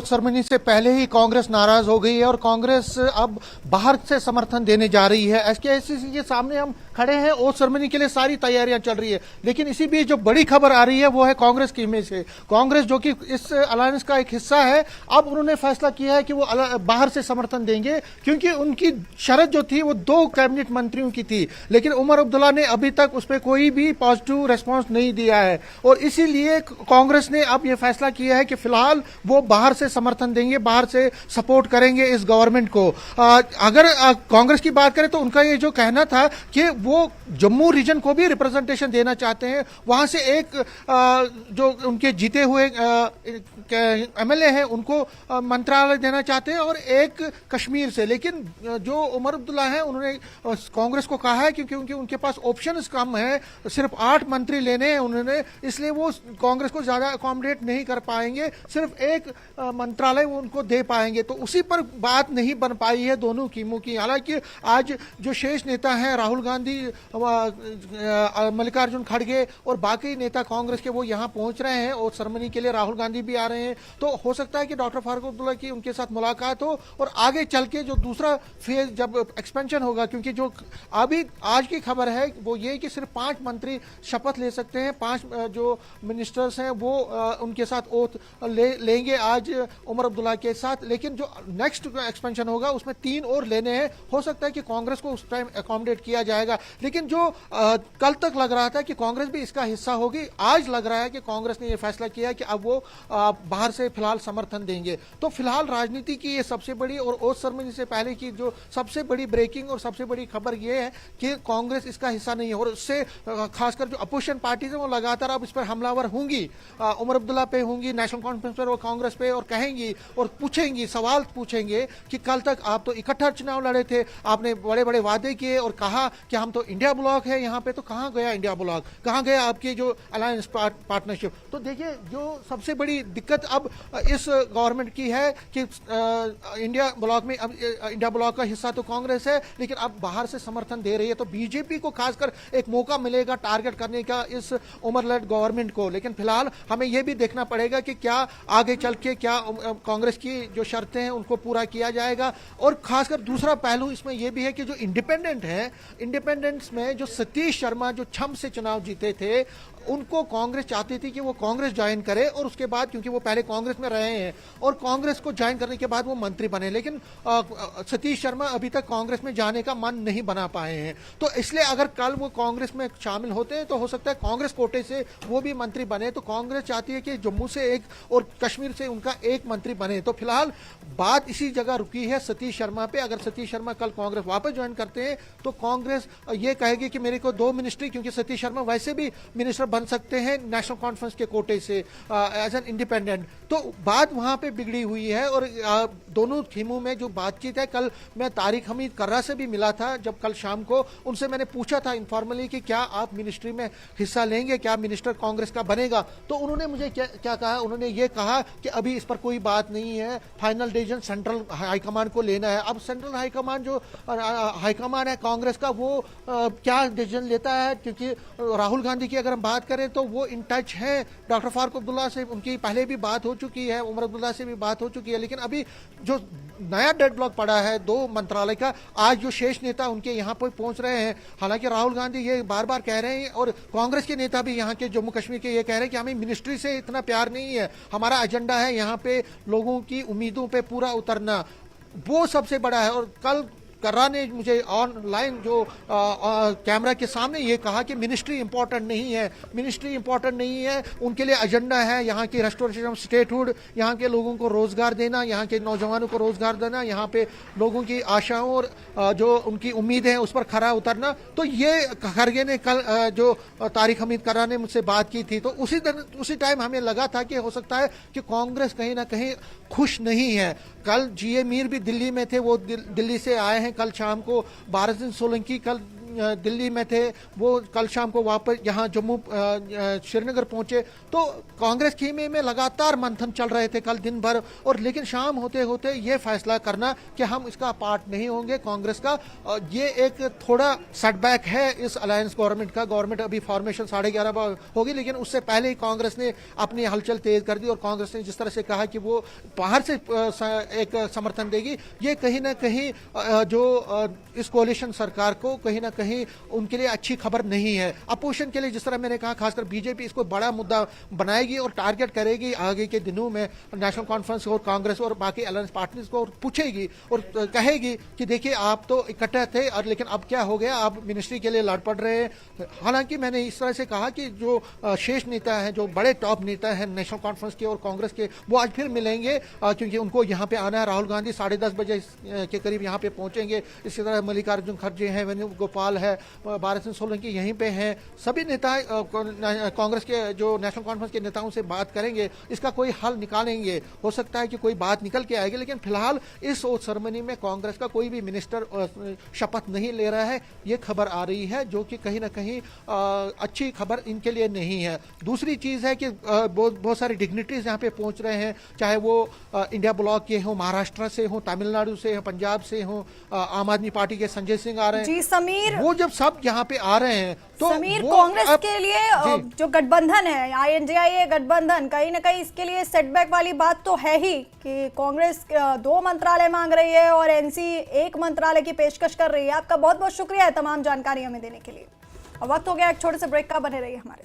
Ceremony से पहले ही कांग्रेस नाराज हो गई है और कांग्रेस अब बाहर से समर्थन देने जा रही है। एसकेएससी के सामने हम खड़े हैं, ओथ सेरेमनी के लिए सारी तैयारियां चल रही है, लेकिन इसी बीच जो बड़ी खबर आ रही है वो है कांग्रेस की इमेज से। कांग्रेस जो कि इस अलायंस का एक हिस्सा है, अब उन्होंने फैसला किया है कि वो बाहर से समर्थन देंगे, क्योंकि उनकी शर्त जो थी वो 2 कैबिनेट मंत्रियों की थी, लेकिन उमर अब्दुल्ला ने अभी तक उस पर कोई भी पॉजिटिव रेस्पॉन्स नहीं दिया है और इसीलिए कांग्रेस ने अब यह फैसला किया है कि फिलहाल वो बाहर से समर्थन देंगे, बाहर से सपोर्ट करेंगे इस गवर्नमेंट को। अगर कांग्रेस की बात करें तो उनका ये जो कहना था कि वो जम्मू रीजन को भी रिप्रेजेंटेशन देना चाहते हैं, वहां से एक जो उनके जीते हुए एमएलए हैं उनको मंत्रालय देना चाहते हैं और एक कश्मीर से। लेकिन जो उमर अब्दुल्ला है उन्होंने कांग्रेस को कहा है क्योंकि उनके पास ऑप्शंस कम है, सिर्फ 8 मंत्री लेने हैं उन्होंने, इसलिए वो कांग्रेस को ज्यादा अकोमोडेट नहीं कर पाएंगे, सिर्फ एक मंत्रालय वो उनको दे पाएंगे। तो उसी पर बात नहीं बन पाई है दोनों की मुंह की। हालांकि आज जो शेष नेता हैं राहुल गांधी, मल्लिकार्जुन खड़गे और बाकी नेता कांग्रेस के वो यहां पहुंच रहे हैं और सेरेमनी के लिए राहुल गांधी भी आ रहे हैं, तो हो सकता है कि डॉक्टर फारूक अब्दुल्ला की उनके साथ मुलाकात हो और आगे चल के जो दूसरा फेज जब एक्सपेंशन होगा, क्योंकि जो अभी आज की खबर है वो ये कि सिर्फ 5 मंत्री शपथ ले सकते हैं, 5 जो मिनिस्टर्स हैं वो उनके साथ ओथ लेंगे आज उमर अब्दुल्ला के साथ, लेकिन जो नेक्स्ट एक्सपेंशन होगा उसमें 3 और लेने हैं। हो सकता है कि कांग्रेस को उस टाइम अकोमोडेट किया जाएगा, लेकिन जो कल तक लग रहा था कि कांग्रेस भी इसका हिस्सा होगी, आज लग रहा है कि कांग्रेस ने यह फैसला किया कि अब वो बाहर से फिलहाल समर्थन देंगे। तो फिलहाल राजनीति की ये सबसे बड़ी और ओथ सेरेमनी से पहले की जो सबसे बड़ी ब्रेकिंग और सबसे बड़ी खबर ये है कि कांग्रेस इसका हिस्सा नहीं है और उससे खासकर जो अपोजिशन पार्टीज है वो लगातार अब इस पर हमलावर होंगी, उमर अब्दुल्ला पे होंगी, नेशनल कॉन्फ्रेंस पर और कांग्रेस पे, और कहेंगी और पूछेंगी, सवाल पूछेंगे कि कल तक आप तो इकट्ठा चुनाव लड़े थे, आपने बड़े बड़े वादे किए और कहा कि हम तो इंडिया ब्लॉक है यहाँ पे, तो कहाँ गया इंडिया ब्लॉक, कहाँ गया आपकी जो अलायंस पार्टनरशिप। तो देखिए जो सबसे बड़ी दिक्कत अब इस गवर्नमेंट की है कि इंडिया ब्लॉक में अब इंडिया ब्लॉक का हिस्सा तो कांग्रेस है, लेकिन अब बाहर से समर्थन दे रही है, तो बीजेपी को खासकर एक मौका मिलेगा टारगेट करने का इस उमर लेड गवर्नमेंट को। लेकिन फिलहाल हमें यह भी देखना पड़ेगा कि क्या आगे चल के क्या कांग्रेस की जो शर्तें हैं उनको पूरा किया जाएगा। और खासकर दूसरा पहलू इसमें यह भी है कि जो इंडिपेंडेंट है, इंडिपेंडेंट्स में जो सतीश शर्मा जो छम से चुनाव जीते थे, उनको कांग्रेस चाहती थी कि वो कांग्रेस ज्वाइन करे और उसके बाद, क्योंकि वो पहले कांग्रेस में रहे हैं और कांग्रेस को ज्वाइन करने के बाद वो मंत्री बने, लेकिन सतीश शर्मा अभी तक कांग्रेस में जाने का मन नहीं बना पाए हैं। तो इसलिए अगर कल वो कांग्रेस में शामिल होते हैं तो हो सकता है कांग्रेस कोटे से वो भी मंत्री बने। तो कांग्रेस चाहती है कि जम्मू से एक और कश्मीर से उनका एक मंत्री बने। तो फिलहाल बात इसी जगह रुकी है सतीश शर्मा पे। अगर सतीश शर्मा कल कांग्रेस वापस ज्वाइन करते हैं तो कांग्रेस ये कहेगी कि मेरे को 2 मिनिस्ट्री, क्योंकि सतीश शर्मा वैसे भी मिनिस्टर बन सकते हैं नेशनल कॉन्फ्रेंस के कोटे से एज एन इंडिपेंडेंट। तो बात वहां पे बिगड़ी हुई है और दोनों टीमों में जो बातचीत है, कल मैं तारिक हमीद कर्रा से भी मिला था, जब कल शाम को उनसे मैंने पूछा था इनफॉर्मली कि क्या आप मिनिस्ट्री में हिस्सा लेंगे, क्या मिनिस्टर कांग्रेस का बनेगा, तो उन्होंने मुझे क्या कहा, उन्होंने ये कहा कि अभी इस पर कोई बात नहीं है, फाइनल डिसीजन सेंट्रल हाईकमान को लेना है। अब सेंट्रल हाईकमान जो हाईकमान है कांग्रेस का, वो क्या डिसीजन लेता है, क्योंकि राहुल गांधी की अगर हम बात करें तो वो इन टच है डॉक्टर फारूक अब्दुल्ला से, उनकी पहले भी बात हो चुकी है, उमर अब्दुल्ला से भी बात हो चुकी है, लेकिन अभी जो नया डेडलॉक पड़ा है 2 मंत्रालय का, आज जो शेष नेता उनके यहाँ पर पहुंच रहे हैं। हालांकि राहुल गांधी ये बार बार कह रहे हैं और कांग्रेस के नेता भी यहाँ के जम्मू कश्मीर के ये कह रहे हैं कि हमें मिनिस्ट्री से इतना प्यार नहीं है, हमारा एजेंडा है यहाँ पे लोगों की उम्मीदों पे पूरा उतरना, वो सबसे बड़ा है। और कल कर्रा ने मुझे ऑनलाइन जो कैमरा के सामने ये कहा कि मिनिस्ट्री इंपॉर्टेंट नहीं है, मिनिस्ट्री इंपॉर्टेंट नहीं है, उनके लिए एजेंडा है यहाँ की रेस्टोरेशन ऑफ स्टेटहुड, यहाँ के लोगों को रोजगार देना, यहाँ के नौजवानों को रोजगार देना, यहाँ पे लोगों की आशाओं और जो उनकी उम्मीद है उस पर खरा उतरना। तो ये खरगे ने कल जो तारिक हमीद कर्रा ने मुझसे बात की थी, तो उसी टाइम हमें लगा था कि हो सकता है कि कांग्रेस कहीं ना कहीं खुश नहीं है। कल जीए मीर भी दिल्ली में थे, वो दिल्ली से आए हैं कल शाम को। भारत सिंह सोलंकी कल दिल्ली में थे वो कल शाम को वापस यहाँ जम्मू श्रीनगर पहुंचे, तो कांग्रेस खेमे में लगातार मंथन चल रहे थे कल दिन भर, और लेकिन शाम होते होते ये फैसला करना कि हम इसका पार्ट नहीं होंगे कांग्रेस का। ये एक थोड़ा सेटबैक है इस अलायंस गवर्नमेंट का। गवर्नमेंट अभी फॉर्मेशन 11:30 होगी, लेकिन उससे पहले ही कांग्रेस ने अपनी हलचल तेज कर दी, और कांग्रेस ने जिस तरह से कहा कि वो बाहर से एक समर्थन देगी, ये कहीं ना कहीं जो इस कोalition सरकार को कहीं ना कहीं उनके लिए अच्छी खबर नहीं है। अपोजिशन के लिए जिस तरह मैंने कहा, खासकर बीजेपी इसको बड़ा मुद्दा बनाएगी और टारगेट करेगी आगे के दिनों में नेशनल कॉन्फ्रेंस और कांग्रेस और बाकी अलायंस पार्टनर्स को, और पूछेगी और कहेगी कि देखिए आप तो इकट्ठे थे और लेकिन अब क्या हो गया, आप मिनिस्ट्री के लिए लड़ पड़ रहे हैं। हालांकि मैंने इस तरह से कहा कि जो शेष नेता हैं, जो बड़े टॉप नेता हैं नेशनल कॉन्फ्रेंस के और कांग्रेस के, वो आज फिर मिलेंगे क्योंकि उनको यहाँ पे आना है। राहुल गांधी 10:30 बजे के करीब यहाँ पे पहुंचेंगे। इसी तरह मल्लिकार्जुन खड़गे हैं, वेणुगोपाल है, भारत सिंह सोलंकी यहीं पे हैं। सभी नेता कांग्रेस के जो नेशनल कॉन्फ्रेंस के नेताओं से बात करेंगे, इसका कोई हल निकालेंगे। हो सकता है कि कोई बात निकल के आएगी, लेकिन फिलहाल इस ओथ सेरेमनी में कांग्रेस का कोई भी मिनिस्टर शपथ नहीं ले रहा है, ये खबर आ रही है, जो कि कहीं ना कहीं अच्छी खबर इनके लिए नहीं है। दूसरी चीज है कि बहुत सारे डिग्निटरीज यहाँ पे पहुंच रहे हैं, चाहे वो इंडिया ब्लॉक के हो, महाराष्ट्र से हो, तमिलनाडु से हो, पंजाब से हो, आम आदमी पार्टी के संजय सिंह आ रहे हैं। जी समीर, वो जब सब यहाँ पे आ रहे हैं तो समीर कांग्रेस के लिए जो गठबंधन है INDIA गठबंधन, कहीं ना कहीं इसके लिए सेटबैक वाली बात तो है ही कि कांग्रेस 2 मंत्रालय मांग रही है और NC 1 मंत्रालय की पेशकश कर रही है। आपका बहुत बहुत शुक्रिया है तमाम जानकारी हमें देने के लिए। और वक्त हो गया एक छोटे से ब्रेक का, बने रहिए हमारे साथ।